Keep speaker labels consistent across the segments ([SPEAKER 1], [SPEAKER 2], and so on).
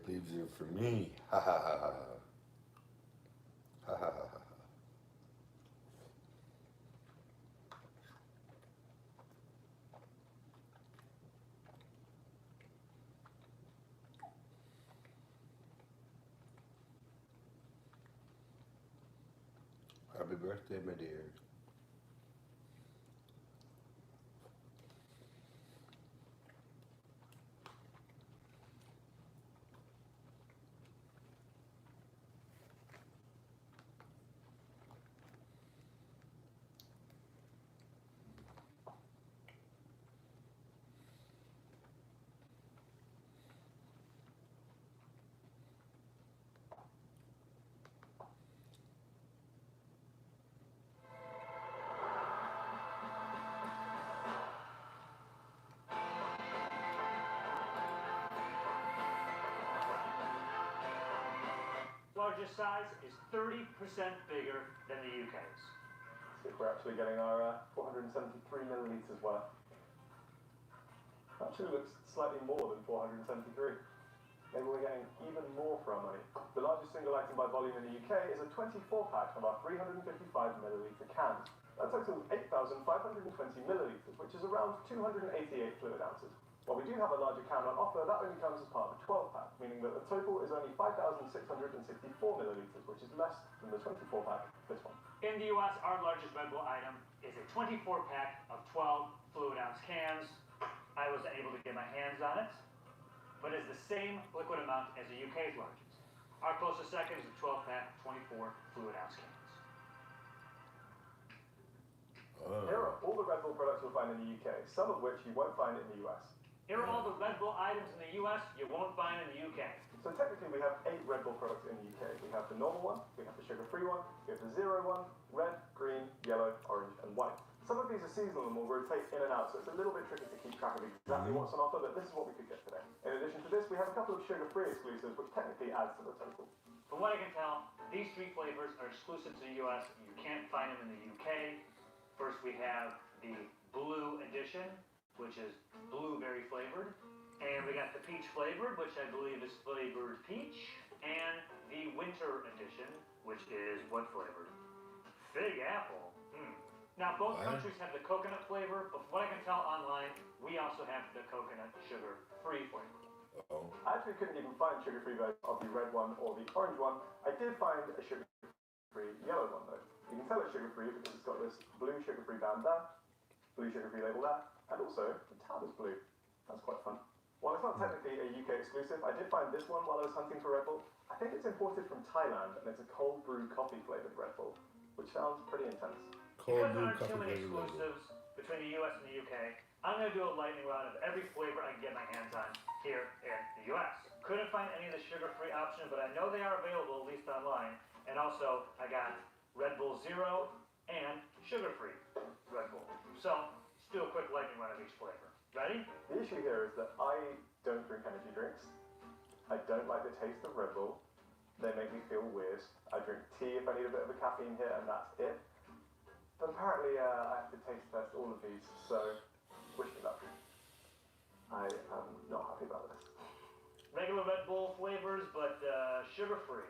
[SPEAKER 1] leaves it for me. Ha ha ha ha. Ha ha ha ha. Happy birthday, my dear.
[SPEAKER 2] Largest size is 30% bigger than the UK's.
[SPEAKER 3] See if we're actually getting our 473 millilitres worth. Actually looks slightly more than 473. Maybe we're getting even more for our money. The largest single item by volume in the UK is a 24 pack of our 355 millilitre cans. That totals 8,520 millilitres, which is around 288 fluid ounces. While we do have a larger can on offer, that only comes as part of a 12 pack, meaning that the total is only 5,664 millilitres, which is less than the 24 pack, this one.
[SPEAKER 2] In the US, our largest Red Bull item is a 24 pack of 12 fluid ounce cans. I was able to get my hands on it, but it's the same liquid amount as the UK's largest. Our closest second is a 12 pack, 24 fluid ounce cans.
[SPEAKER 3] Here are all the Red Bull products you'll find in the UK, some of which you won't find in the US.
[SPEAKER 2] Here are all the Red Bull items in the US you won't find in the UK.
[SPEAKER 3] So technically we have 8 Red Bull products in the UK. We have the normal one, we have the sugar-free one, we have the zero one, red, green, yellow, orange and white. Some of these are seasonal and will rotate in and out, so it's a little bit tricky to keep track of exactly what's on offer, but this is what we could get today. In addition to this, we have a couple of sugar-free exclusives, which technically adds to the total.
[SPEAKER 2] From what I can tell, these 3 flavors are exclusive to the US. You can't find them in the UK. First we have the Blue Edition, which is blueberry flavored. And we got the peach flavored, which I believe is flavored peach. And the winter edition, which is what flavored? Fig apple. Now both countries have the coconut flavor, but from what I can tell online, we also have the coconut sugar-free flavor.
[SPEAKER 3] I actually couldn't even find sugar-free version of the red one or the orange one. I did find a sugar-free yellow one though. You can tell it's sugar-free because it's got this blue sugar-free band there, blue sugar-free label there, and also the tab is blue. That's quite fun. While it's not technically a UK exclusive, I did find this one while I was hunting for Red Bull. I think it's imported from Thailand and it's a cold brew coffee flavoured Red Bull, which sounds pretty intense.
[SPEAKER 2] Because there aren't too many exclusives between the US and the UK, I'm going to do a lightning round of every flavor I can get my hands on here in the US. Couldn't find any of the sugar-free option, but I know they are available, at least online. And also, I got Red Bull Zero and sugar-free Red Bull. So, let's do a quick lightning round of each flavor. Ready?
[SPEAKER 3] The issue here is that I don't drink energy drinks. I don't like the taste of Red Bull. They make me feel weird. I drink tea if I need a bit of a caffeine hit, and that's it. But apparently, I have to taste test all of these, so wish me luck. I am not happy about this.
[SPEAKER 2] Regular Red Bull flavors, but sugar-free.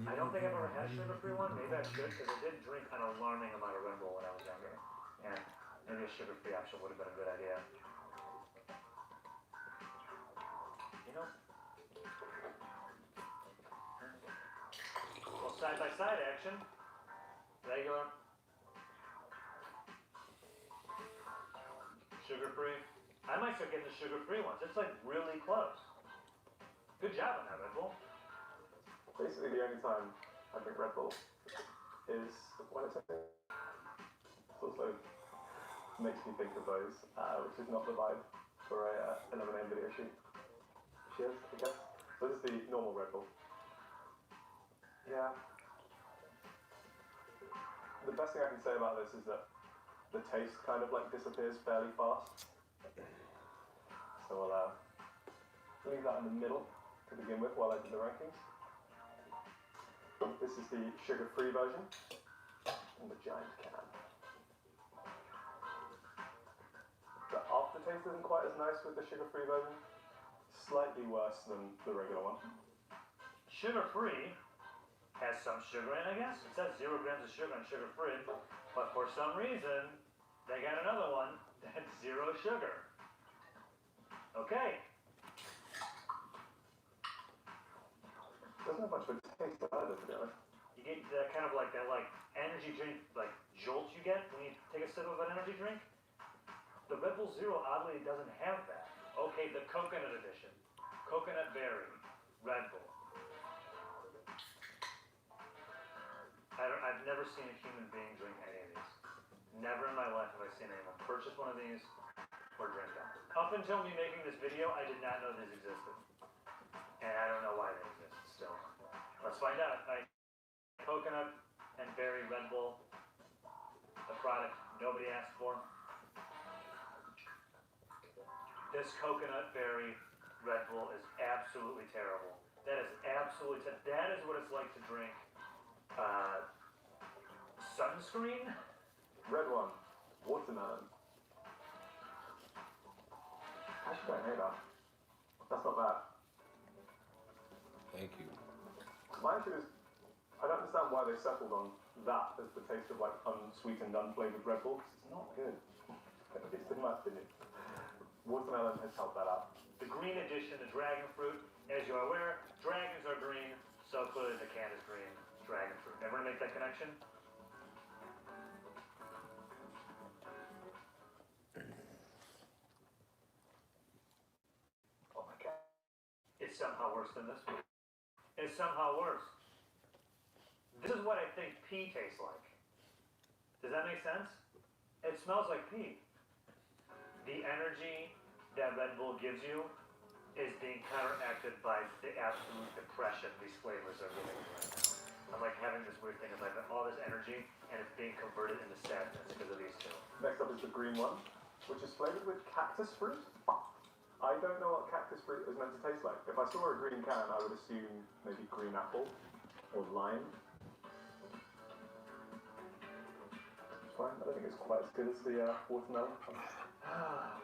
[SPEAKER 2] I don't think I've ever had a sugar-free one. Maybe I should, because I did drink an alarming amount of Red Bull when I was younger. And maybe a sugar-free option would have been a good idea. You know? Well, side-by-side action. Regular. Sugar-free. I might start getting the sugar-free ones. It's like really close. Good job on that, Red Bull.
[SPEAKER 3] Basically, the only time I drink Red Bull is when it's empty. It also makes me think of those, which is not the vibe for a lemonade video shoot. Cheers, I guess. So this is the normal Red Bull. Yeah. The best thing I can say about this is that the taste kind of like disappears fairly fast. So I'll leave that in the middle to begin with while I do the rankings. This is the sugar-free version in the giant can. The aftertaste isn't quite as nice with the sugar-free version. slightly worse than the regular one.
[SPEAKER 2] Sugar-free has some sugar in it, I guess. It says 0 grams of sugar and sugar-free, but for some reason, they got another one that's 0 sugar. Okay.
[SPEAKER 3] Doesn't have much of a taste either, to be honest.
[SPEAKER 2] You get that kind of like that energy drink jolt you get when you take a sip of an energy drink. The Red Bull Zero oddly doesn't have that. Okay, the coconut edition. Coconut berry, Red Bull. I've never seen a human being drink any of these. Never in my life have I seen anyone purchase one of these or drink them. Up until me making this video, I did not know these existed. And I don't know why they exist still. Let's find out. Coconut and berry Red Bull, a product nobody asked for. This coconut berry Red Bull is absolutely terrible. That is absolutely that is what it's like to drink sunscreen.
[SPEAKER 3] Red one, watermelon. Actually, I hate that. That's not bad.
[SPEAKER 1] Thank you.
[SPEAKER 3] My issue is, I don't understand why they settled on that as the taste of like unsweetened, unflavored Red Bull, because it's not good. At least in my opinion. Watermelon has helped that out.
[SPEAKER 2] The green edition, the dragon fruit. As you're aware, dragons are green, so clearly the can is green. Dragon fruit. Everyone make that connection? Oh my god. It's somehow worse than this one. It's somehow worse. This is what I think pee tastes like. Does that make sense? It smells like pee. The energy that Red Bull gives you is being counteracted by the absolute depression these flavors are giving me right now. I'm like having this weird thing of like all this energy and it's being converted into sadness because of these two.
[SPEAKER 3] Next up is the green one, which is flavored with cactus fruit. I don't know what cactus fruit is meant to taste like. If I saw a green can, I would assume maybe green apple or lime. It's fine. I don't think it's quite as good as the watermelon.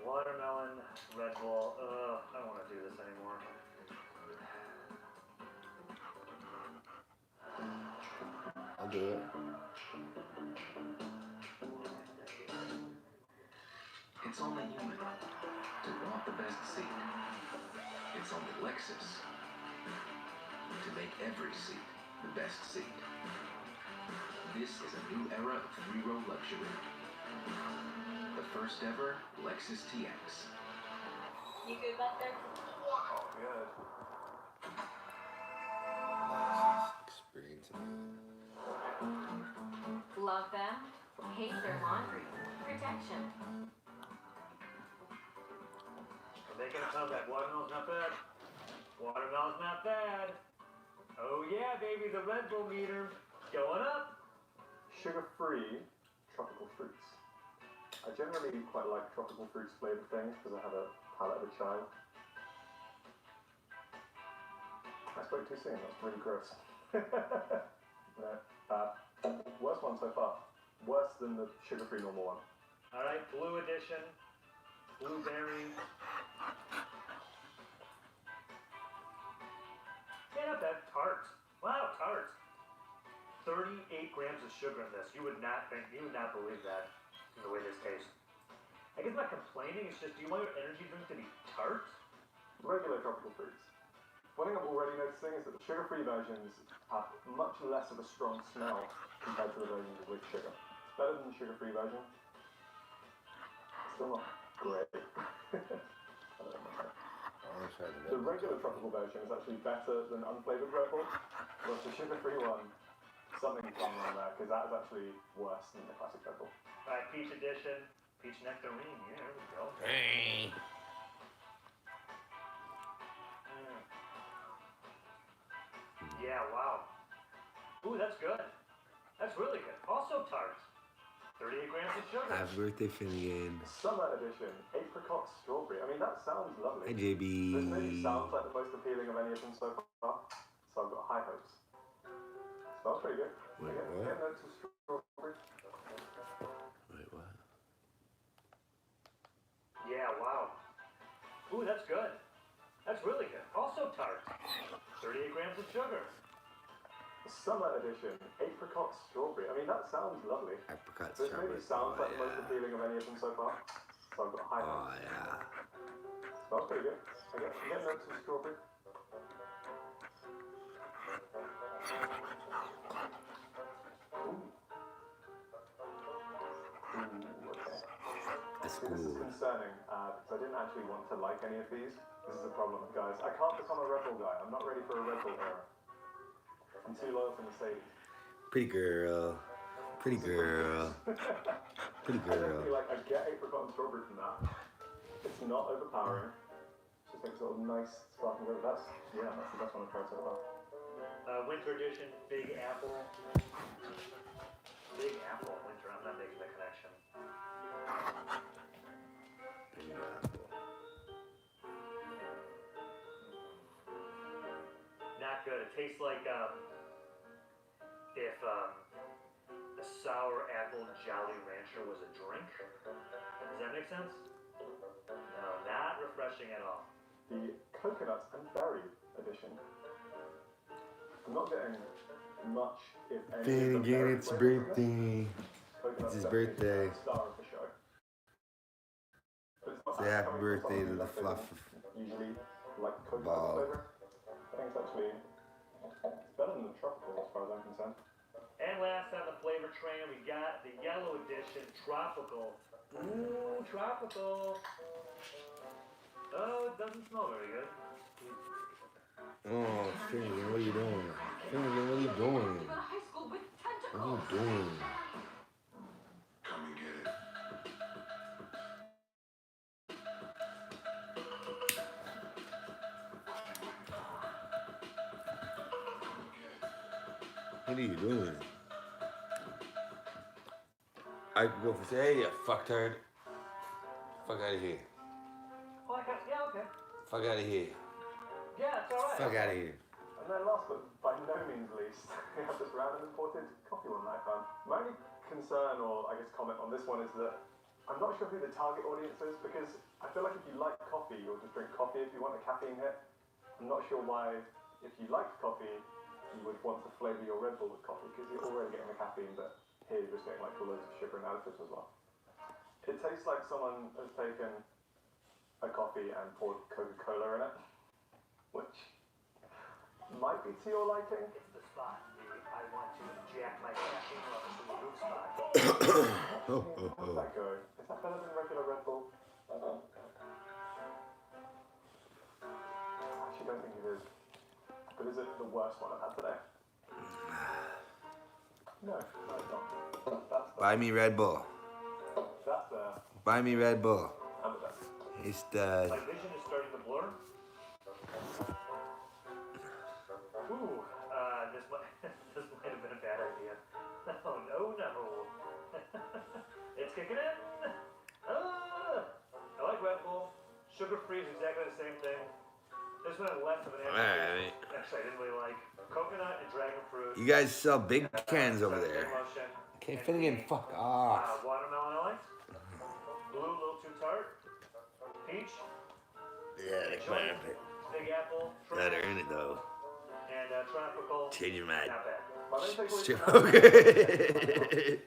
[SPEAKER 2] Watermelon, Red Bull. I don't want to do this anymore.
[SPEAKER 1] I'll do it.
[SPEAKER 4] It's only human to want the best seat. It's only Lexus to make every seat the best seat. This is a new era of three-row luxury. The first ever Lexus TX.
[SPEAKER 5] You good back there?
[SPEAKER 3] Oh, good.
[SPEAKER 1] Experience.
[SPEAKER 5] Love them, hate their laundry, protection.
[SPEAKER 2] We're making a comeback. Watermelon's not bad. Watermelon's not bad. Oh yeah, baby, the Red Bull meter going up.
[SPEAKER 3] Sugar-free tropical fruits. I generally quite like tropical fruits flavored things because I have a palate of a child. I spoke too soon, that's really gross. No, worst one so far. Worse than the sugar-free normal one.
[SPEAKER 2] Alright, blue edition. Blueberry. Yeah, not bad. Tart. Wow, tart. 38 grams of sugar in this. You would not believe that in the way this tastes. I guess I'm not complaining, it's just, do you want your energy drink to be tart?
[SPEAKER 3] Regular tropical fruits. One thing I'm already noticing is that the sugar-free versions have much less of a strong smell compared to the versions with sugar. It's better than the sugar-free version. Still not great. I don't know.
[SPEAKER 1] I'll try
[SPEAKER 3] The regular tropical version is actually better than unflavored Red Bull, but the sugar-free one, something's gone wrong there, because that is actually worse than the classic Red Bull.
[SPEAKER 2] Alright, peach edition. Peach nectarine. Yeah, there we go.
[SPEAKER 1] Hey.
[SPEAKER 2] Yeah, wow. Ooh, that's good. That's really good. Also tart. 38 grams of sugar.
[SPEAKER 1] Happy birthday, Finnegan.
[SPEAKER 3] Summer edition, apricot strawberry. I mean, that sounds lovely.
[SPEAKER 1] Hi, JB.
[SPEAKER 3] This maybe sounds like the most appealing of any of them so far, so I've got high hopes. Smells pretty good.
[SPEAKER 1] Wait,
[SPEAKER 3] I
[SPEAKER 1] what?
[SPEAKER 3] get notes of strawberry.
[SPEAKER 1] Wait, what?
[SPEAKER 2] Yeah, wow. Ooh, that's good. That's really good. Also tart. 38 grams of sugar.
[SPEAKER 3] Summer edition, apricot strawberry. I mean, that sounds lovely.
[SPEAKER 1] Apricot
[SPEAKER 3] This
[SPEAKER 1] strawberry.
[SPEAKER 3] maybe sounds like the most
[SPEAKER 1] yeah.
[SPEAKER 3] appealing of any of them so far. So I've got high
[SPEAKER 1] Oh
[SPEAKER 3] hopes.
[SPEAKER 1] yeah.
[SPEAKER 3] Smells pretty good. I get notes of strawberry. Ooh. Okay.
[SPEAKER 1] That's
[SPEAKER 3] See, this is
[SPEAKER 1] cool.
[SPEAKER 3] concerning because I didn't actually want to like any of these. This is a problem, guys. I can't become a Red Bull guy. I'm not ready for a Red Bull era. I'm too loyal to Mercedes.
[SPEAKER 1] Pretty girl. Pretty girl. Pretty
[SPEAKER 3] I don't
[SPEAKER 1] girl.
[SPEAKER 3] feel like I get apricot and strawberry from that. It's not overpowering. Just makes a little nice sparkling flavor. That's the best one I've tried so far.
[SPEAKER 2] Winter edition, Big Apple. Big Apple, winter. I'm not making the connection. Not good. It tastes like if a sour apple Jolly Rancher was a drink. Does that make sense? No, not refreshing at all.
[SPEAKER 3] The coconut and berry edition. I'm not getting much, if any.
[SPEAKER 1] Finnegan, it's birthday.
[SPEAKER 3] Coconut
[SPEAKER 1] It's his
[SPEAKER 3] definitely
[SPEAKER 1] birthday.
[SPEAKER 3] the star of the show. But it's not
[SPEAKER 1] Say happy
[SPEAKER 3] coming from
[SPEAKER 1] birthday
[SPEAKER 3] someone
[SPEAKER 1] to the
[SPEAKER 3] who
[SPEAKER 1] fluff.
[SPEAKER 3] usually like coconut
[SPEAKER 1] Ball.
[SPEAKER 3] flavor. I think it's actually it's better than the tropical as far as I'm concerned.
[SPEAKER 2] And last on the flavor train, we got the yellow edition tropical. Ooh, tropical. Oh, it doesn't smell very good.
[SPEAKER 1] Oh, Finnegan, what are you doing? Finnegan, what are you doing?
[SPEAKER 5] To go to high school with
[SPEAKER 1] What are
[SPEAKER 5] tentacles.
[SPEAKER 1] you doing?
[SPEAKER 4] Come and get it.
[SPEAKER 1] What are you doing? I could go for say, hey, you fucktard. Fuck out of here.
[SPEAKER 2] Oh, yeah, okay.
[SPEAKER 1] Fuck out of here.
[SPEAKER 2] Yeah, it's alright.
[SPEAKER 1] Fuck out of here.
[SPEAKER 3] And then last but by no means least, we have this random imported coffee one that I found. My only concern, or I guess comment on this one, is that I'm not sure who the target audience is, because I feel like if you like coffee, you'll just drink coffee if you want a caffeine hit. I'm not sure why, if you liked coffee, you would want to flavour your Red Bull with coffee, because you're already getting the caffeine, but here you're just getting like loads of sugar and additives as well. It tastes like someone has taken a coffee and poured Coca-Cola in it, which might be to your liking.
[SPEAKER 2] It's the spot. I want to inject my caffeine levels to the root spot.
[SPEAKER 1] Oh, oh,
[SPEAKER 3] How does
[SPEAKER 1] oh.
[SPEAKER 3] that go? Is that better than regular Red Bull? I actually don't think it is. But is it the worst one I've had today? No, it's not. That's
[SPEAKER 1] Buy me Red Bull.
[SPEAKER 3] the
[SPEAKER 1] Buy me Red Bull.
[SPEAKER 3] I'm the best.
[SPEAKER 1] It's the
[SPEAKER 2] My vision is starting to blur. Ooh, this might have been a bad idea. Oh, no. It's kicking in. I like Red Bull. Sugar-free is exactly the same thing. This one had less of an
[SPEAKER 1] Alright.
[SPEAKER 2] Actually, I didn't really like coconut and dragon fruit.
[SPEAKER 1] You guys sell big cans over
[SPEAKER 2] Sesame
[SPEAKER 1] there.
[SPEAKER 2] lotion,
[SPEAKER 1] Okay,
[SPEAKER 2] and
[SPEAKER 1] Finnegan,
[SPEAKER 2] the,
[SPEAKER 1] fuck off.
[SPEAKER 2] watermelon I liked. Blue, a little too tart. Peach,
[SPEAKER 1] Yeah, like perfect.
[SPEAKER 2] Big Apple,
[SPEAKER 1] Gotta earn it though.
[SPEAKER 2] and tropical.
[SPEAKER 1] Change your mind.
[SPEAKER 2] Not bad.
[SPEAKER 3] My main takeaway
[SPEAKER 1] Strip-
[SPEAKER 3] from that
[SPEAKER 1] Okay.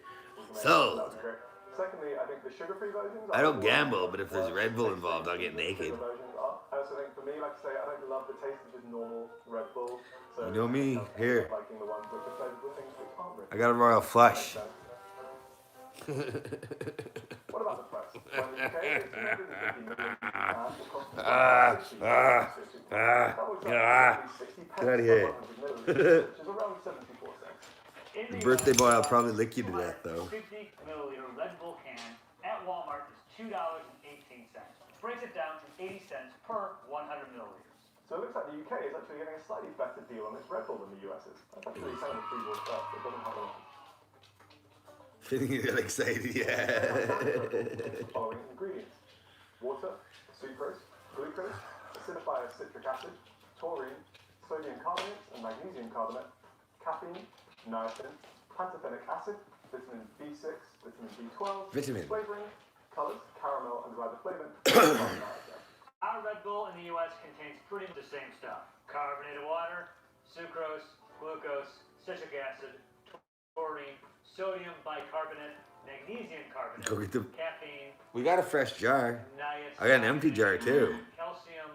[SPEAKER 3] was
[SPEAKER 1] Sold.
[SPEAKER 3] that was great. Secondly, I think the sugar-free versions.
[SPEAKER 1] I don't gamble, but if there's Red Bull involved, I'll get naked.
[SPEAKER 3] The versions are. I also think for me, like I say, I don't love the taste of just normal Red Bull. So
[SPEAKER 1] You know me,
[SPEAKER 3] I'm
[SPEAKER 1] here.
[SPEAKER 3] liking the ones which are flavored with things which aren't Red
[SPEAKER 1] I got a royal flush.
[SPEAKER 3] What about the price? Well, in the UK, it's 250 million pounds, will cost
[SPEAKER 1] Get out of here.
[SPEAKER 3] which is around 74 cents.
[SPEAKER 2] In
[SPEAKER 1] The
[SPEAKER 2] the
[SPEAKER 1] birthday
[SPEAKER 2] US,
[SPEAKER 1] boy will probably lick you to death though.
[SPEAKER 2] 50 milliliter Red Bull can at Walmart is $2.18. Brings it down to 80 cents per 100 milliliters.
[SPEAKER 3] So it looks like the UK is actually getting a slightly better deal on its Red Bull than the US is. That's actually kind of a free stuff. It doesn't have a
[SPEAKER 1] Finnegan got excited, yeah.
[SPEAKER 3] following ingredients: water, sucrose, glucose, acidifier citric acid, taurine, sodium carbonate and magnesium carbonate, caffeine, niacin, pantothenic acid, vitamin B6, vitamin B12,
[SPEAKER 1] Vitamin.
[SPEAKER 3] flavoring, colors, caramel and riboflavin.
[SPEAKER 2] Our Our Red Bull in the U.S. contains pretty much the same stuff. Carbonated water, sucrose, glucose, citric acid, taurine, sodium bicarbonate, magnesium carbonate,
[SPEAKER 1] Go get the.
[SPEAKER 2] caffeine,
[SPEAKER 1] We got a fresh jar.
[SPEAKER 2] niacin,
[SPEAKER 1] I got an empty jar too.
[SPEAKER 2] calcium,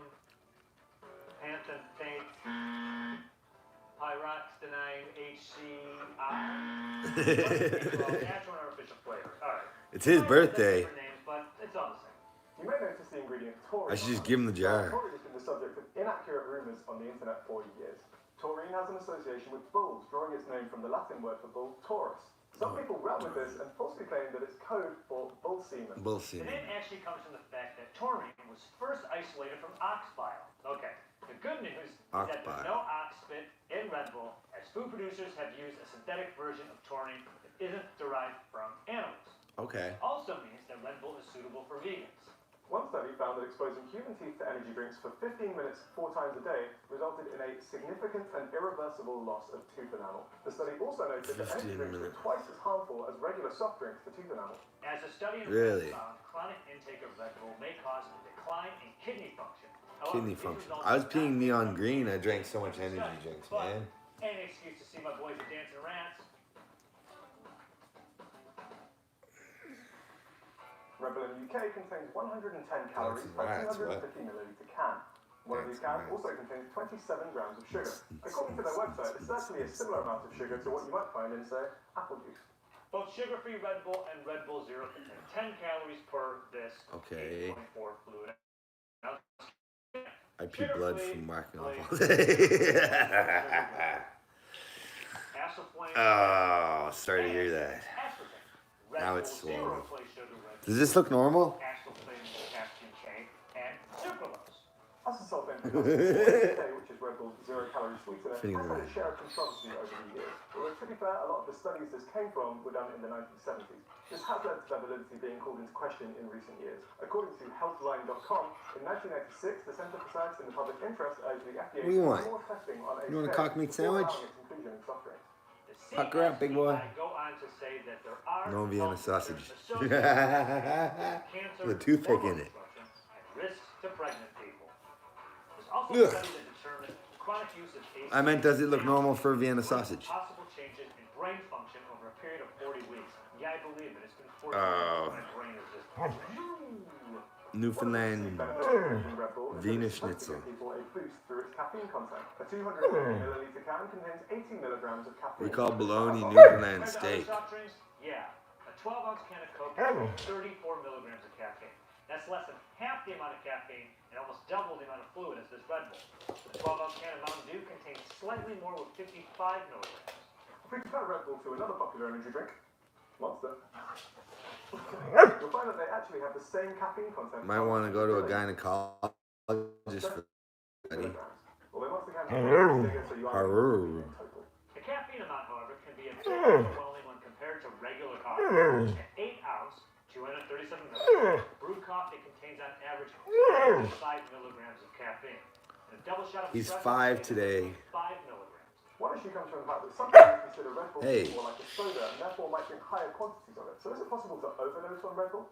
[SPEAKER 2] panthenate, pyroxenine, HCI. Natural and artificial flavors. All right.
[SPEAKER 1] It's his birthday.
[SPEAKER 2] Different names, but it's all the same.
[SPEAKER 3] You may notice the ingredient taurine.
[SPEAKER 1] I should just give him the jar.
[SPEAKER 3] Taurine has been the subject of inaccurate rumours on the internet for years. Taurine has an association with bulls, drawing its name from the Latin word for bull, taurus. Some people run with this and falsely claim that it's code for bull semen.
[SPEAKER 1] Bull
[SPEAKER 2] The
[SPEAKER 1] semen.
[SPEAKER 2] name actually comes from the fact that taurine was first isolated from ox bile. Okay, the good news is that there's no ox spit in Red Bull, as food producers have used a synthetic version of taurine that isn't derived from animals.
[SPEAKER 1] Okay.
[SPEAKER 2] Also means that Red Bull is suitable for vegans.
[SPEAKER 3] One study found that exposing human teeth to energy drinks for 15 minutes 4 times a day resulted in a significant and irreversible loss of tooth enamel. The study also noted that energy
[SPEAKER 1] 15
[SPEAKER 3] drinks were
[SPEAKER 1] minutes.
[SPEAKER 3] twice as harmful as regular soft drinks for tooth enamel.
[SPEAKER 2] As a study in
[SPEAKER 1] Really?
[SPEAKER 2] France found, chronic intake of Red Bull may cause a decline in kidney function. However,
[SPEAKER 1] Kidney
[SPEAKER 2] these
[SPEAKER 1] function.
[SPEAKER 2] results
[SPEAKER 1] I was
[SPEAKER 2] are
[SPEAKER 1] peeing
[SPEAKER 2] not
[SPEAKER 1] neon
[SPEAKER 2] based on
[SPEAKER 1] green. I
[SPEAKER 2] the
[SPEAKER 1] drank so much
[SPEAKER 2] study,
[SPEAKER 1] energy drinks,
[SPEAKER 2] but
[SPEAKER 1] man.
[SPEAKER 2] any excuse to see my boys are dancing rats.
[SPEAKER 3] Red Bull in the UK contains 110 calories per
[SPEAKER 1] Rats,
[SPEAKER 3] 250 milliliter can. One of these cans also contains 27 grams of sugar. According to their website, it's actually a similar amount of sugar to what you might find in, say, apple juice.
[SPEAKER 2] Both sugar-free Red Bull and Red Bull Zero contain 10 calories per this
[SPEAKER 1] Okay.
[SPEAKER 2] 8.4 fluid.
[SPEAKER 1] I pee blood from whacking off all day. Oh, sorry to hear that. Now it's swollen. Does this look normal?
[SPEAKER 3] Acesulfame, which is Red Bull's zero-calorie sweetener, has had a share of controversy over the years. Although, to be fair, a lot of the studies this came from were done in the 1970s. This has led to their validity being called into question in recent years. According to Healthline.com, in 1996, the Centre for Science in the Public Interest urged the FDA
[SPEAKER 1] What do you want?
[SPEAKER 3] more testing on
[SPEAKER 1] You want a
[SPEAKER 3] HK
[SPEAKER 1] cock meat
[SPEAKER 3] before
[SPEAKER 1] sandwich?
[SPEAKER 3] allowing its inclusion in soft drinks.
[SPEAKER 1] Pucker up, big boy.
[SPEAKER 2] Go on to say that there are
[SPEAKER 1] No Vienna sausage.
[SPEAKER 2] cancer,
[SPEAKER 1] With a toothpick in it.
[SPEAKER 2] and risks to pregnant people. There's also
[SPEAKER 1] Ugh.
[SPEAKER 2] studies that determine chronic use of ACE
[SPEAKER 1] I meant, does it look normal for Vienna sausage?
[SPEAKER 2] possible changes in brain function over a period of 40 weeks. Yeah, I believe it. It's been 40
[SPEAKER 1] Oh.
[SPEAKER 2] weeks. My brain is just.
[SPEAKER 1] Newfoundland Wiener Schnitzel.
[SPEAKER 3] People a boost through its caffeine content. A 250 milliliter can contains 80 milligrams of caffeine.
[SPEAKER 1] We call bologna Newfoundland
[SPEAKER 2] Compared to
[SPEAKER 1] steak.
[SPEAKER 2] other soft drinks, yeah. A 12-ounce can of Coke contains 34 milligrams of caffeine. That's less than half the amount of caffeine and almost double the amount of fluid as this Red Bull. The 12-ounce can of Mountain Dew contains slightly more with 55 milligrams.
[SPEAKER 3] If we compare Red Bull to another popular energy drink, Monster, you'll find that they actually have the same caffeine content.
[SPEAKER 1] Might want to go to a gynecologist for buddy.
[SPEAKER 3] Although Monster can be bigger, so you are
[SPEAKER 1] Arrgh.
[SPEAKER 3] total.
[SPEAKER 2] The caffeine amount, however, can be a bit overwhelming when compared to regular coffee. An 8-ounce, 237 milligrams, brewed coffee contains on average 5 milligrams of caffeine. And a double shot of
[SPEAKER 1] He's
[SPEAKER 2] espresso
[SPEAKER 1] 5
[SPEAKER 2] contains
[SPEAKER 1] today.
[SPEAKER 2] 5 milligrams.
[SPEAKER 3] One issue comes from the fact that some people consider Red Bull
[SPEAKER 1] Hey.
[SPEAKER 3] more like a soda and therefore might drink higher quantities of it. So is it possible to overdose on Red Bull?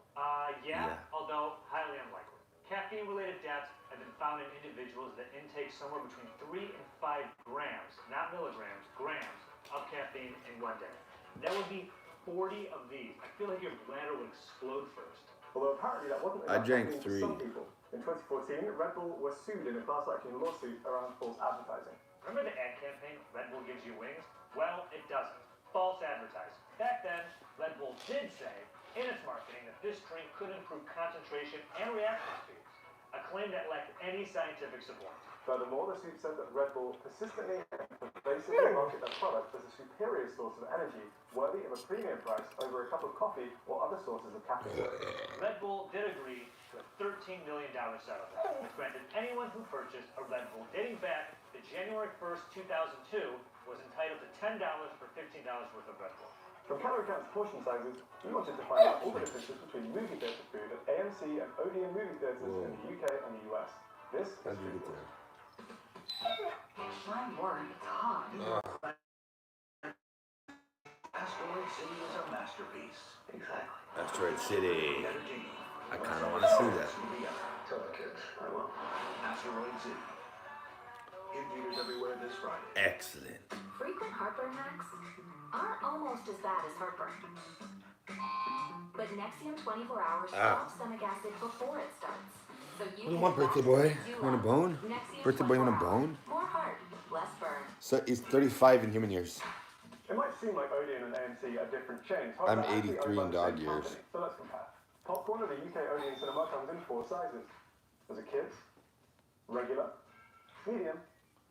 [SPEAKER 2] Yeah, although highly unlikely. Caffeine-related deaths have been found in individuals that intake somewhere between 3 and 5 grams, not milligrams, grams of caffeine in one day. That would be 40 of these. I feel like your bladder would explode first.
[SPEAKER 3] Although apparently that wasn't
[SPEAKER 1] I
[SPEAKER 3] enough
[SPEAKER 1] drank
[SPEAKER 3] caffeine
[SPEAKER 1] 3.
[SPEAKER 3] for some people. In 2014, Red Bull was sued in a class action lawsuit around false advertising.
[SPEAKER 2] Remember the ad campaign, Red Bull gives you wings? Well, it doesn't. False advertising. Back then, Red Bull did say in its marketing that this drink could improve concentration and reaction speeds, a claim that lacked any scientific support.
[SPEAKER 3] Furthermore, the suit said that Red Bull persistently and pervasively market their product as a superior source of energy, worthy of a premium price over a cup of coffee or other sources of caffeine.
[SPEAKER 2] Red Bull did agree to a $13 million settlement, which granted anyone who purchased a Red Bull dating back to January 1st, 2002 was entitled to $10 for $15 worth of Red Bull.
[SPEAKER 3] From calorie counts to portion sizes, we wanted to find out all the differences between movie theatre food at AMC and Odeon movie theatres in the UK and the US. This is
[SPEAKER 1] How'd you get there?
[SPEAKER 5] My word, it's hot.
[SPEAKER 4] Asteroid City is a masterpiece. Exactly.
[SPEAKER 1] Asteroid City.
[SPEAKER 4] Entertaining.
[SPEAKER 1] I kind of want to see that.
[SPEAKER 4] Tell the kids. I will. Asteroid Z. In theaters everywhere this Friday.
[SPEAKER 1] Excellent.
[SPEAKER 5] Frequent heartburn hacks aren't almost as bad as heartburn. But Nexium 24 hours stops stomach acid before it starts. So you
[SPEAKER 1] What do you
[SPEAKER 5] can
[SPEAKER 1] want, birthday boy? You want a bone?
[SPEAKER 5] Nexium
[SPEAKER 1] Birthday boy, you want a
[SPEAKER 5] 24 hours.
[SPEAKER 1] bone?
[SPEAKER 5] More heart, less burn.
[SPEAKER 1] So he's 35 in human years.
[SPEAKER 3] It might seem like Odeon and AMC are different chains.
[SPEAKER 1] I'm
[SPEAKER 3] However, they're actually
[SPEAKER 1] 83
[SPEAKER 3] owned
[SPEAKER 1] in
[SPEAKER 3] by the
[SPEAKER 1] dog
[SPEAKER 3] same
[SPEAKER 1] years.
[SPEAKER 3] company. So let's compare. Popcorn at the UK Odeon cinema comes in 4 sizes. There's a kids, regular, medium,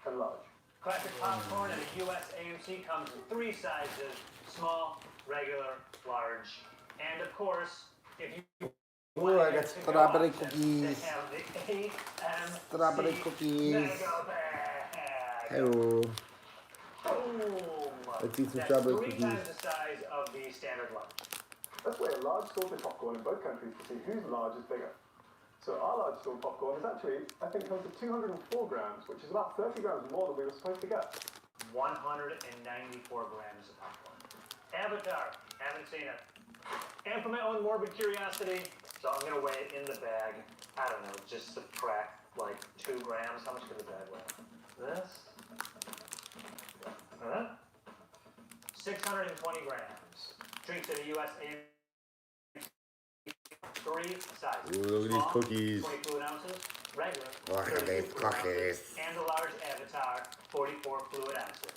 [SPEAKER 3] and large.
[SPEAKER 2] Classic popcorn at a US AMC comes in 3 sizes: small, regular, large. And of course, if you
[SPEAKER 1] Oh, I got strawberry
[SPEAKER 2] options,
[SPEAKER 1] cookies.
[SPEAKER 2] they have the AMC
[SPEAKER 1] Strawberry cookies.
[SPEAKER 2] Mega Bag.
[SPEAKER 1] Hello.
[SPEAKER 2] Boom.
[SPEAKER 1] Let's eat some
[SPEAKER 2] That's
[SPEAKER 1] strawberry
[SPEAKER 2] 3
[SPEAKER 1] cookies.
[SPEAKER 2] times the size of the standard large.
[SPEAKER 3] Let's weigh a large salted popcorn in both countries to see whose large is bigger. So our large salted popcorn is actually, I think, comes to 204 grams, which is about 30 grams more than we were supposed to get.
[SPEAKER 2] 194 grams of popcorn. Avatar, haven't seen it. And for my own morbid curiosity, so I'm gonna weigh it in the bag. I don't know, just subtract like 2 grams. How much could the bag weigh? This? 620 grams. Drinks at a US AMC 3 sizes.
[SPEAKER 1] Ooh, look at these
[SPEAKER 2] Small,
[SPEAKER 1] cookies.
[SPEAKER 2] 20 fluid ounces. Regular,
[SPEAKER 1] Look at
[SPEAKER 2] 32
[SPEAKER 1] these
[SPEAKER 2] fluid ounces.
[SPEAKER 1] cookies.
[SPEAKER 2] And the large Avatar, 44 fluid ounces.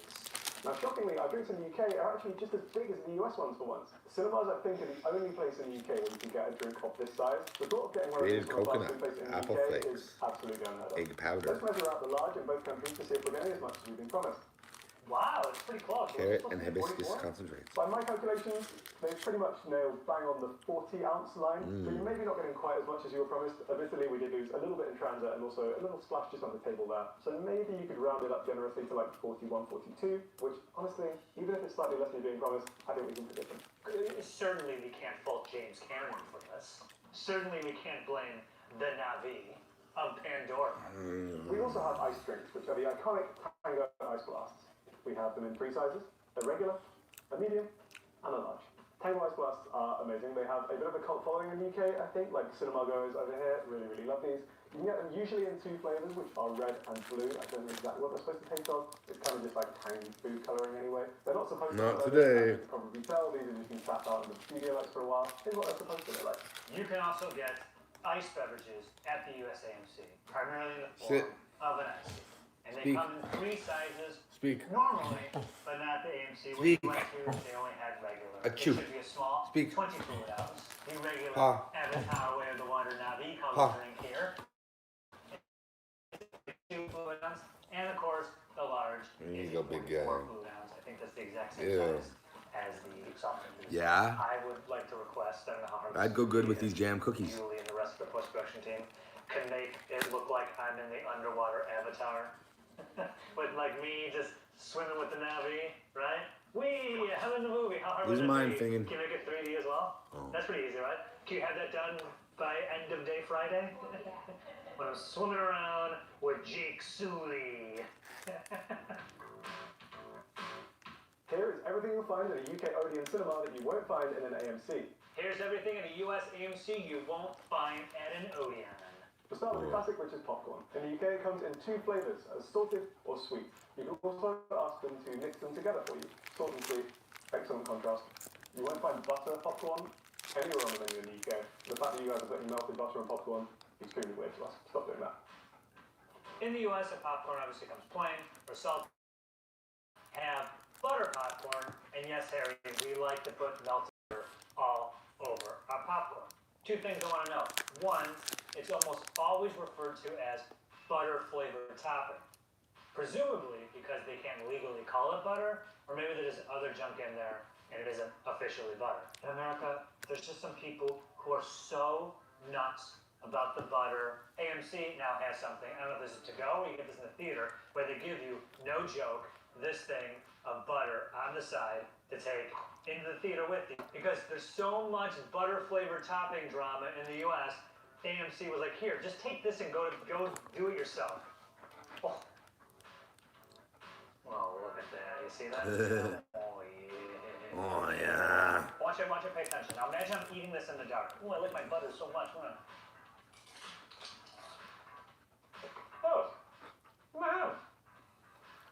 [SPEAKER 3] Now, shockingly, our drinks in the UK are actually just as big as the US ones for once. Cinemas, I think, are the only place in the UK where you can get a drink of this size. The thought of getting one of
[SPEAKER 1] Grated
[SPEAKER 3] these from a fast
[SPEAKER 1] coconut,
[SPEAKER 3] food place in the
[SPEAKER 1] apple
[SPEAKER 3] UK
[SPEAKER 1] flakes,
[SPEAKER 3] is absolutely unheard of.
[SPEAKER 1] egg powder,
[SPEAKER 3] Let's measure out the large in both countries to see if we're getting as much as we've been promised.
[SPEAKER 2] Wow, it's pretty close.
[SPEAKER 1] carrot,
[SPEAKER 2] It's
[SPEAKER 1] and
[SPEAKER 2] supposed to be
[SPEAKER 1] hibiscus
[SPEAKER 2] 44.
[SPEAKER 1] concentrates.
[SPEAKER 3] By my calculations, they pretty much nailed bang on the 40-ounce line, so you're maybe not getting quite as much as you were promised. Admittedly, we did lose a little bit in transit and also a little splash just on the table there. So maybe you could round it up generously to like 41, 42, which honestly, even if it's slightly less than you're being promised, I think we can forgive them.
[SPEAKER 2] Certainly we can't fault James Cameron for this. Certainly we can't blame the Navi of Pandora.
[SPEAKER 3] We also have ice drinks, which are the iconic Tango ice blasts. We have them in 3 sizes: a regular, a medium, and a large. Tango ice blasts are amazing. They have a bit of a cult following in the UK, I think, like cinema goers over here really, really love these. You can get them usually in 2 flavors, which are red and blue. I don't know exactly what they're supposed to taste of. It's kind of just like tangy food coloring anyway. They're not supposed to.
[SPEAKER 1] Not
[SPEAKER 3] look like
[SPEAKER 1] today.
[SPEAKER 3] this, as you can probably tell. These have just been sat out in the studio lights for a while. Here's what they're supposed to look like.
[SPEAKER 2] You can also get ice beverages at the USAMC, primarily in the
[SPEAKER 1] Sit.
[SPEAKER 2] form of an ice tea. And they
[SPEAKER 1] Speak.
[SPEAKER 2] come in 3 sizes
[SPEAKER 1] Speak.
[SPEAKER 2] normally, but not the AMC. When
[SPEAKER 1] Speak.
[SPEAKER 2] we went to, they only had regular.
[SPEAKER 1] Achoo.
[SPEAKER 2] It should be a small,
[SPEAKER 1] Speak.
[SPEAKER 2] 20 fluid ounce. The regular
[SPEAKER 1] Ha.
[SPEAKER 2] Avatar Way of the Water Navi
[SPEAKER 1] Ha.
[SPEAKER 2] color drink here. 2 fluid ounce, and of course the large.
[SPEAKER 1] There you
[SPEAKER 2] is
[SPEAKER 1] go, big
[SPEAKER 2] 44
[SPEAKER 1] guy.
[SPEAKER 2] fluid ounce. I think that's the exact same
[SPEAKER 1] Ew.
[SPEAKER 2] size as the soft drink. is.
[SPEAKER 1] Yeah?
[SPEAKER 2] I would like to request, I don't know how hard
[SPEAKER 1] I'd
[SPEAKER 2] this
[SPEAKER 1] go
[SPEAKER 2] is
[SPEAKER 1] good
[SPEAKER 2] to
[SPEAKER 1] with
[SPEAKER 2] do,
[SPEAKER 1] these jam cookies.
[SPEAKER 2] Julie and the rest of the post-production team can make it look like I'm in the underwater Avatar. With like me just swimming with the Navi, right? Wee, how in the movie? How hard
[SPEAKER 1] These
[SPEAKER 2] would
[SPEAKER 1] are
[SPEAKER 2] it
[SPEAKER 1] mine,
[SPEAKER 2] be?
[SPEAKER 1] Finnegan.
[SPEAKER 2] Can you make it 3D as well?
[SPEAKER 1] Oh.
[SPEAKER 2] That's pretty easy, right? Can you have that done by end of day Friday? When I'm swimming around with Jake Sully.
[SPEAKER 3] Here is everything you'll find in a UK Odeon cinema that you won't find in an AMC.
[SPEAKER 2] Here's everything in a US AMC you won't find at an Odeon.
[SPEAKER 3] We'll start with the classic, which is popcorn. In the UK, it comes in 2 flavors, as salted or sweet. You can also ask them to mix them together for you. Salt and sweet, excellent contrast. You won't find butter popcorn anywhere on the menu in the UK. The fact that you guys are putting melted butter on popcorn, extremely weird to us. Stop doing that.
[SPEAKER 2] In the US, a popcorn obviously comes plain or salted. Have butter popcorn, and yes, Harry, we like to put melted butter all over our popcorn. 2 things I want to know. 1, it's almost always referred to as butter flavored topping. Presumably because they can't legally call it butter, or maybe there's other junk in there and it isn't officially butter. In America, there's just some people who are so nuts about the butter. AMC now has something, I don't know if this is to go or you get this in the theater, where they give you, no joke, this thing of butter on the side to take into the theater with you. Because there's so much butter flavored topping drama in the US, AMC was like, here, just take this and go do it yourself. Oh. Oh, look at that. You see that? Oh, yeah.
[SPEAKER 1] Oh, yeah.
[SPEAKER 2] Watch it, pay attention. Now imagine I'm eating this in the dark. Oh, I like my butter so much.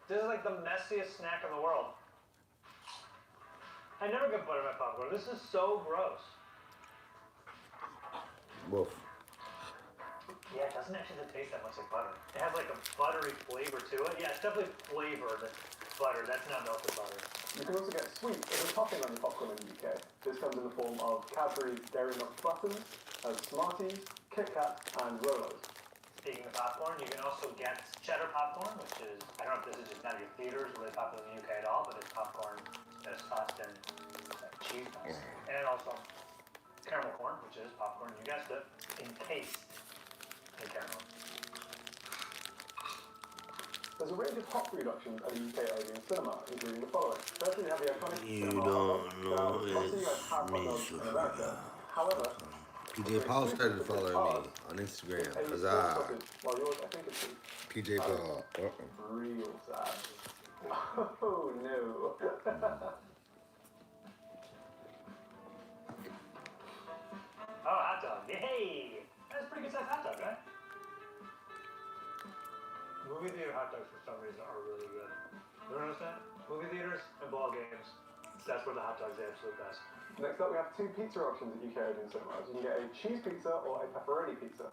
[SPEAKER 2] This is like the messiest snack in the world. I never get butter in my popcorn. This is so gross.
[SPEAKER 1] Woof.
[SPEAKER 2] Yeah, it doesn't actually taste that much like butter. It has like a buttery flavor to it. Yeah, it's definitely flavored butter. That's not melted butter.
[SPEAKER 3] You can also get sweet as a topping on your popcorn in the UK. This comes in the form of Cadbury Dairy Milk Buttons, Smarties, Kit Kat, and Rolos.
[SPEAKER 2] Speaking of popcorn, you can also get cheddar popcorn, which is, I don't know if this is just not your theaters really popular in the UK at all, but it's popcorn that is tossed in cheese dust. And also caramel corn, which is popcorn, you guessed it, encased in caramel.
[SPEAKER 3] There's a range of hot food options at the UK Odeon cinema, including the following. Firstly, we have the iconic
[SPEAKER 1] You
[SPEAKER 3] cinema
[SPEAKER 1] don't
[SPEAKER 3] hot dog.
[SPEAKER 1] know
[SPEAKER 3] Now, obviously you guys have hot dogs in America. However,
[SPEAKER 1] PJ Paul started following me on Instagram. Huzzah.
[SPEAKER 3] While yours, I think it's
[SPEAKER 1] PJ Paul.
[SPEAKER 3] real sad. Oh no.
[SPEAKER 2] Oh, hot dog. Yay! That's a pretty good sized hot dog, right? Movie theater hot dogs for some reason are really good. You ever notice that? Movie theaters and ball games. That's where the hot dog's the absolute best.
[SPEAKER 3] Next up, we have two pizza options at UK Odeon cinemas. You can get a cheese pizza or a pepperoni pizza.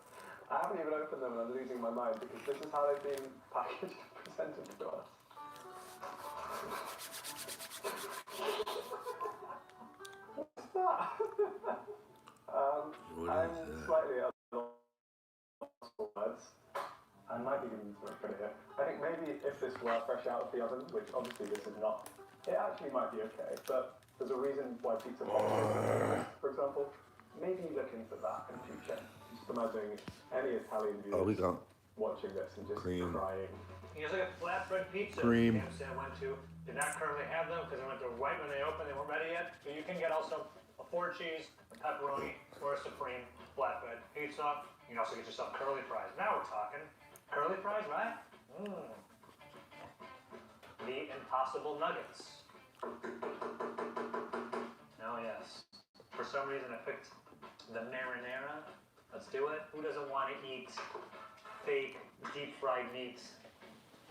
[SPEAKER 3] I haven't even opened them and I'm losing my mind because this is how they've been packaged and presented to us. What's that? I'm slightly at a loss for words. I might be giving too much credit here. I think maybe if this were fresh out of the oven, which obviously this is not, it actually might be okay, but there's a reason why pizza box is, for example. Maybe look into that in future. Just imagining any Italian viewers watching this and just crying.
[SPEAKER 2] Here's like a flatbread pizza.
[SPEAKER 1] Cream.
[SPEAKER 2] I went to. Did not currently have them because I went to right when they opened. They weren't ready yet. But you can get also a 4-cheese, a pepperoni, or a supreme flatbread pizza. You can also get yourself curly fries. Now we're talking. Curly fries, right? Mmm. The Impossible Nuggets. Oh yes. For some reason I picked the marinara. Let's do it. Who doesn't want to eat fake deep fried meat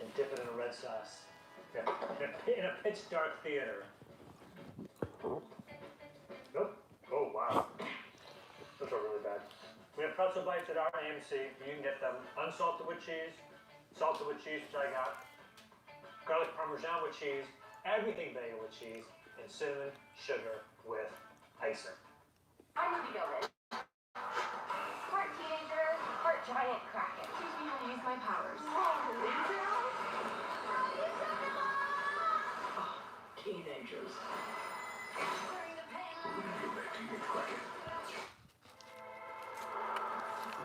[SPEAKER 2] and dip it in a red sauce? In a pitch dark theater. Nope. Oh wow. Those are really bad. We have pretzel bites at our AMC. You can get them unsalted with cheese, salted with cheese, which I got, garlic parmesan with cheese, everything bagel with cheese, and cinnamon sugar with icing.
[SPEAKER 5] I need to go then. Part teenager, part giant kraken. Teach me how to use my powers.
[SPEAKER 4] Oh, teenagers. We're gonna get back to you, Kraken.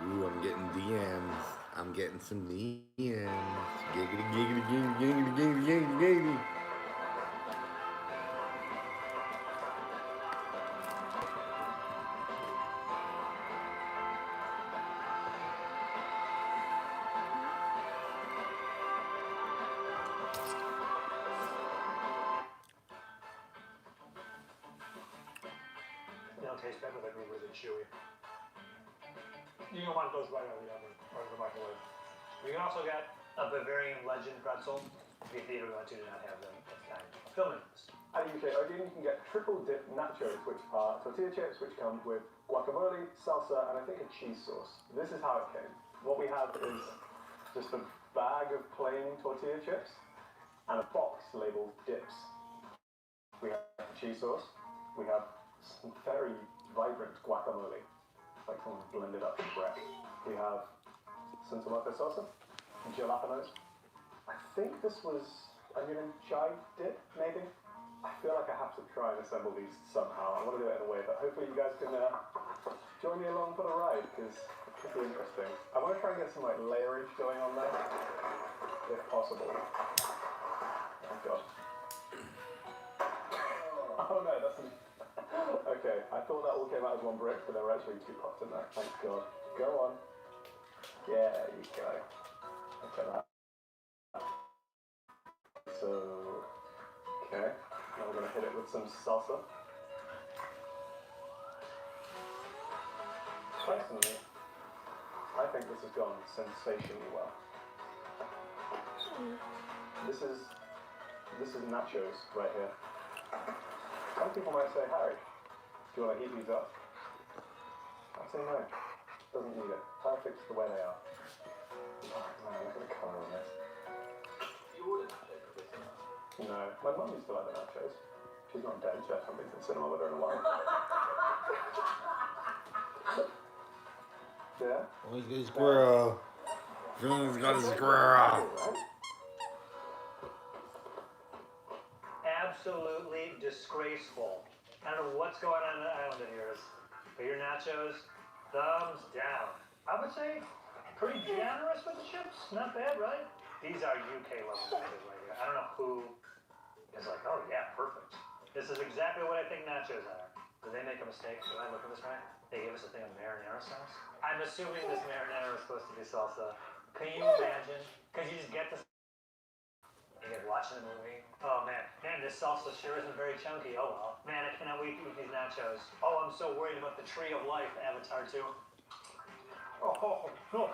[SPEAKER 1] Ooh, I'm getting DMs. I'm getting some DMs. Giggity, giggity, giggity, giggity, giggity, giggity, giggity.
[SPEAKER 2] They don't taste bad, but they're really chewy. You don't want those right out of the oven or the microwave. You can also get a Bavarian Legend pretzel. The theater we went to did not have them at the time of filming this.
[SPEAKER 3] At UK Odeon, you can get triple dip nachos, which are tortilla chips, which come with guacamole, salsa, and I think a cheese sauce. This is how it came. What we have is just a bag of plain tortilla chips and a box labeled dips. We have cheese sauce. We have some very vibrant guacamole, like someone blended up in bread. We have some tomato salsa, jalapenos. I think this was onion and chive dip, maybe. I feel like I have to try and assemble these somehow. I want to do it in a way that hopefully you guys can join me along for the ride, because it could be interesting. I want to try and get some like layerage going on there, if possible. Oh god. Oh no, that's an... Okay, I thought that all came out as one brick, but there were actually 2 pots in there. Thank god. Go on. Yeah, you go. Look at that. So, okay. Now we're going to hit it with some salsa. Personally, I think this has gone sensationally well. This is nachos right here. Some people might say, Harry, do you want to heat these up? I'd say no. Doesn't need it. Perfect the way they are. Oh man, look at the colour on this.
[SPEAKER 6] You ordered nachos for this?
[SPEAKER 3] No, my mum used to like the nachos. She's not dead, she hasn't been to the cinema with her in a while. Yeah?
[SPEAKER 1] Oh, he's got his squirrel. Finnegan's got his squirrel.
[SPEAKER 2] Absolutely disgraceful. I don't know what's going on the island of yours, but your nachos, thumbs down. I would say pretty generous with the chips. Not bad, right? These are UK level nachos right here. I don't know who is like, oh yeah, perfect. This is exactly what I think nachos are. Did they make a mistake? Did I look at this right? They gave us a thing of marinara sauce. I'm assuming this marinara is supposed to be salsa. Can you imagine? Could you just get this? You're watching the movie. Oh man, this salsa sure isn't very chunky. Oh well. Man, I cannot wait to eat these nachos. Oh, I'm so worried about the Tree of Life, Avatar 2. Oh, no.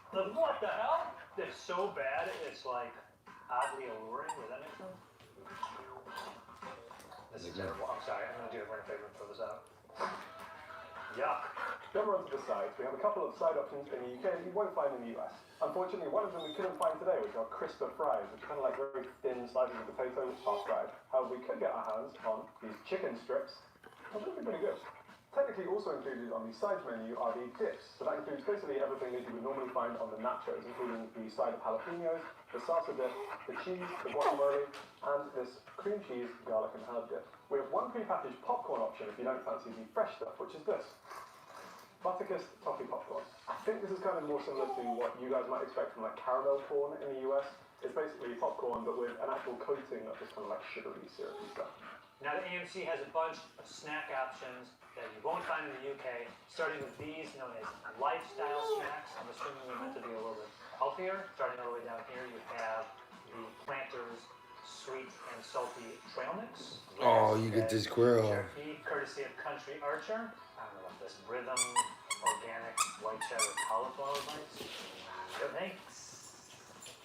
[SPEAKER 2] Like, what the hell? It's so bad, it's like oddly alluring. Does that make sense? This is terrible. I'm sorry. I'm going to do everyone a favor and throw this out. Yuck.
[SPEAKER 3] Then we're on to the sides. We have a couple of side options in the UK that you won't find in the US. Unfortunately, one of them we couldn't find today, which are crisper fries, which are kind of like very thin slices of potato which are fried. However, we could get our hands on these chicken strips, which would be pretty good. Technically also included on the sides menu are the dips. So that includes basically everything that you would normally find on the nachos, including the side of jalapenos, the salsa dip, the cheese, the guacamole, and this cream cheese, garlic and herb dip. We have one pre-packaged popcorn option if you don't fancy the fresh stuff, which is this. Butterkist toffee popcorn. I think this is kind of more similar to what you guys might expect from like caramel corn in the US. It's basically popcorn but with an actual coating of this kind of like sugary, syrupy stuff.
[SPEAKER 2] Now the AMC has a bunch of snack options that you won't find in the UK, starting with these known as lifestyle snacks. I'm assuming they're meant to be a little bit healthier. Starting all the way down here, you have the Planters sweet and salty trail mix.
[SPEAKER 1] Oh, you get this squirrel.
[SPEAKER 2] Jerky, courtesy of Country Archer. I don't know what this rhythm, organic white cheddar cauliflower bites. No thanks.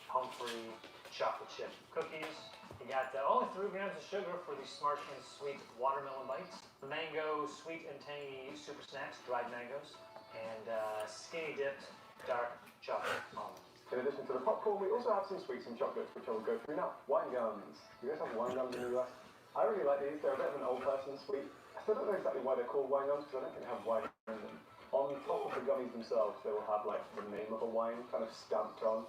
[SPEAKER 2] Humphrey chocolate chip cookies. You got only 3 grams of sugar for the smart and sweet watermelon bites. Mango sweet and tangy super snacks, dried mangoes, and skinny dipped dark chocolate almonds.
[SPEAKER 3] In addition to the popcorn, we also have some sweets and chocolates, which I will go through now. Wine gums. You guys have wine gums in the US? I really like these. They're a bit of an old person sweet. I still don't know exactly why they're called wine gums, because I don't think they have wine in them. On top of the gummies themselves, they will have like the name of a wine kind of stamped on,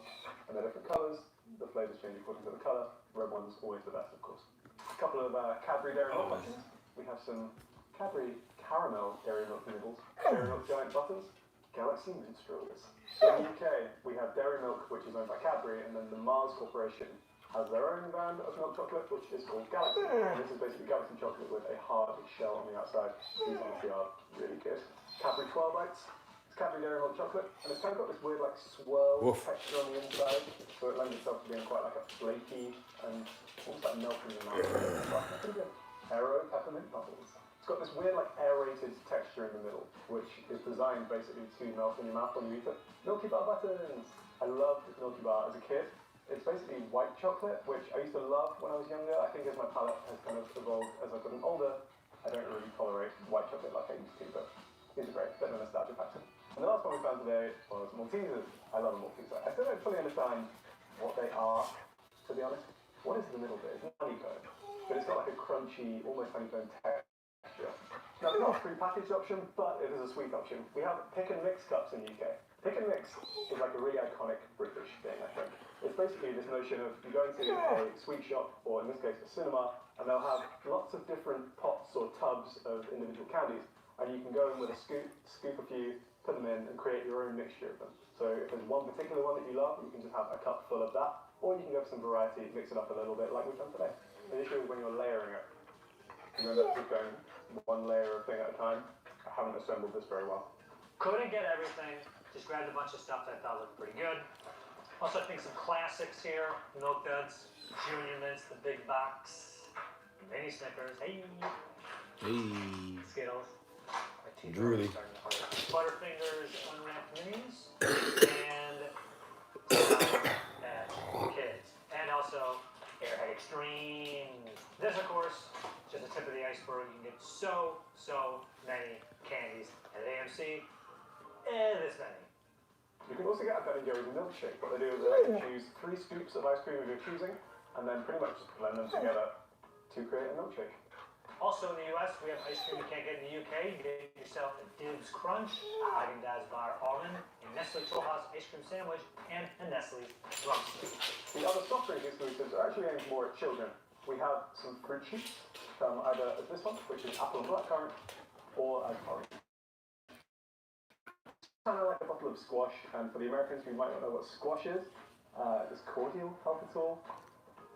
[SPEAKER 3] and they're different colours. The flavours change according to the colour. Red one's always the best, of course. A couple of Cadbury Dairy Milk options. We have some Cadbury Caramel Dairy Milk nibbles, Dairy Milk Giant Butters, Galaxy Minstrels. In the UK, we have Dairy Milk, which is owned by Cadbury, and then the Mars Corporation has their own brand of milk chocolate, which is called Galaxy. And this is basically Galaxy chocolate with a hard shell on the outside. These honestly are really good. Cadbury 12 bites. It's Cadbury Dairy Milk chocolate, and it's kind of got this weird like swirl texture on the inside, so it lends itself to being quite like a flaky and almost like milk in your mouth. Pretty good. Aero peppermint bubbles. It's got this weird like aerated texture in the middle, which is designed basically to melt in your mouth when you eat it. Milky Bar buttons. I loved Milky Bar as a kid. It's basically white chocolate, which I used to love when I was younger. I think as my palate has kind of evolved as I've gotten older, I don't really tolerate white chocolate like I used to, but these are great. Bit of a nostalgia factor. And the last one we found today was Maltesers. I love a Malteser. I still don't fully understand what they are, to be honest. What is the middle bit? It's honeycomb, but it's got like a crunchy, almost honeycomb texture. Now, it's not a pre-packaged option, but it is a sweet option. We have pick and mix cups in the UK. Pick and mix is like a really iconic British thing, I think. It's basically this notion of you go into a sweet shop, or in this case a cinema, and they'll have lots of different pots or tubs of individual candies, and you can go in with a scoop a few, put them in, and create your own mixture of them. So if there's one particular one that you love, you can just have a cup full of that, or you can go for some variety, mix it up a little bit like we've done today. The issue is when you're layering it. You end up just going one layer of thing at a time. I haven't assembled this very well.
[SPEAKER 2] Couldn't get everything. Just grabbed a bunch of stuff that I thought looked pretty good. Also, I think some classics here. Milk Duds, Junior Mints, the big box, mini Snickers, hey, Skittles. My teeth are
[SPEAKER 1] Drooly.
[SPEAKER 2] starting to hurt. Butterfingers, unwrapped minis, and also Airhead Extremes. This, of course, just the tip of the iceberg. You can get so many candies at AMC. This many.
[SPEAKER 3] You can also get a Ben & Jerry's milkshake. What they do is they let you choose 3 scoops of ice cream of your choosing, and then pretty much just blend them together to create a milkshake.
[SPEAKER 2] Also in the US, we have ice cream you can't get in the UK. You get yourself a Dibs Crunch, Häagen-Dazs Bar Almond, a Nestle Toll House ice cream sandwich, and a Nestle Drumstick.
[SPEAKER 3] The other soft drink exclusives are actually aimed more at children. We have some fruit sheets, either as this one, which is apple and blackcurrant, or as orange. Kind of like a bottle of squash, and for the Americans who might not know what squash is, does cordial help at all?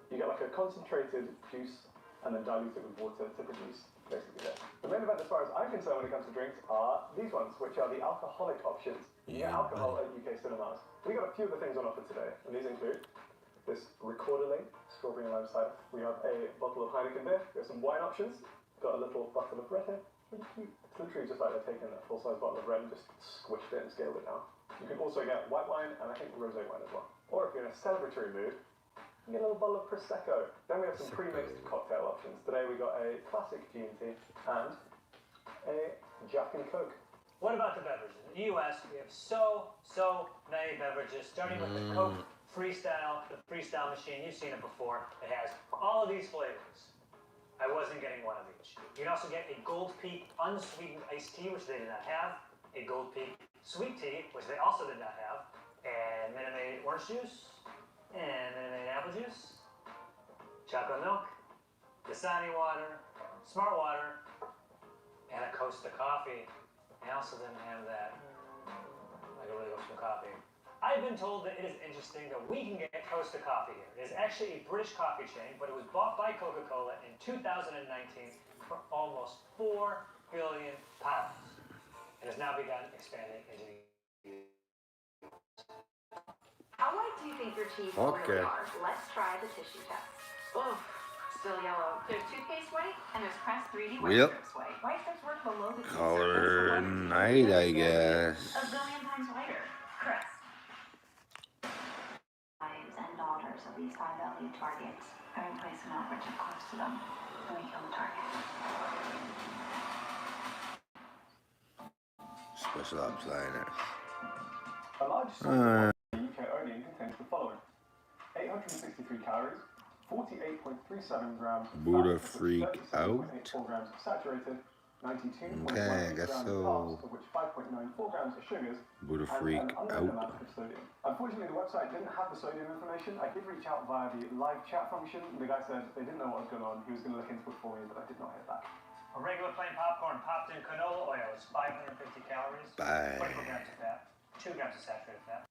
[SPEAKER 3] You get like a concentrated juice and then dilute it with water to produce basically this. The main event as far as I'm concerned when it comes to drinks are these ones, which are the alcoholic options. You get alcohol at UK cinemas. We got a few of the things on offer today, and these include this Recorderling strawberry and lime cider. We have a bottle of Heineken beer. We have some wine options. Got a little bottle of red here. Really cute. It's literally just like they've taken a full-size bottle of red and just squished it and scaled it down. You can also get white wine and I think rosé wine as well. Or if you're in a celebratory mood, you get a little bottle of Prosecco. Then we have some pre-mixed cocktail options. Today we got a classic G&T and a Jack and Coke.
[SPEAKER 2] What about the beverages? In the US, we have so many beverages, starting with the Coke Freestyle, the Freestyle machine. You've seen it before. It has all of these flavors. I wasn't getting one of each. You can also get a Gold Peak unsweetened iced tea, which they did not have, a Gold Peak sweet tea, which they also did not have, and Minute Maid orange juice, and Minute Maid apple juice, chocolate milk, Dasani water, Smart water, and a Costa coffee. I also didn't have that. I could really go for some coffee. I've been told that it is interesting that we can get Costa coffee here. It is actually a British coffee chain, but it was bought by Coca-Cola in 2019 for almost £4 billion. It has now begun expanding into the
[SPEAKER 5] How white do you think your teeth really are? Let's try the tissue test. Oh, still yellow. There's toothpaste white and there's Crest 3D white strips white. White strips work below the teeth.
[SPEAKER 1] Color night, I guess.
[SPEAKER 5] A billion times whiter. Crest. Wives and daughters of these high-value targets are in place an operative close to them when we kill the target.
[SPEAKER 1] Special ops liner.
[SPEAKER 3] A large serving of UK only contains the following: 863 calories, 48.37 grams of
[SPEAKER 1] Buddha
[SPEAKER 3] fat,
[SPEAKER 1] freak out.
[SPEAKER 3] 37.84 grams of saturated, 92.16
[SPEAKER 1] Okay, I guess
[SPEAKER 3] grams
[SPEAKER 1] so.
[SPEAKER 3] of carbs, of which 5.94 grams are sugars,
[SPEAKER 1] Buddha
[SPEAKER 3] and
[SPEAKER 1] freak
[SPEAKER 3] an unknown
[SPEAKER 1] out.
[SPEAKER 3] amount of sodium. Unfortunately, the website didn't have the sodium information. I did reach out via the live chat function. The guy said they didn't know what was going on. He was going to look into it for me, but I did not hear back.
[SPEAKER 2] A regular plain popcorn popped in canola oil is 550 calories, 24 grams of fat, 2 grams of saturated fat.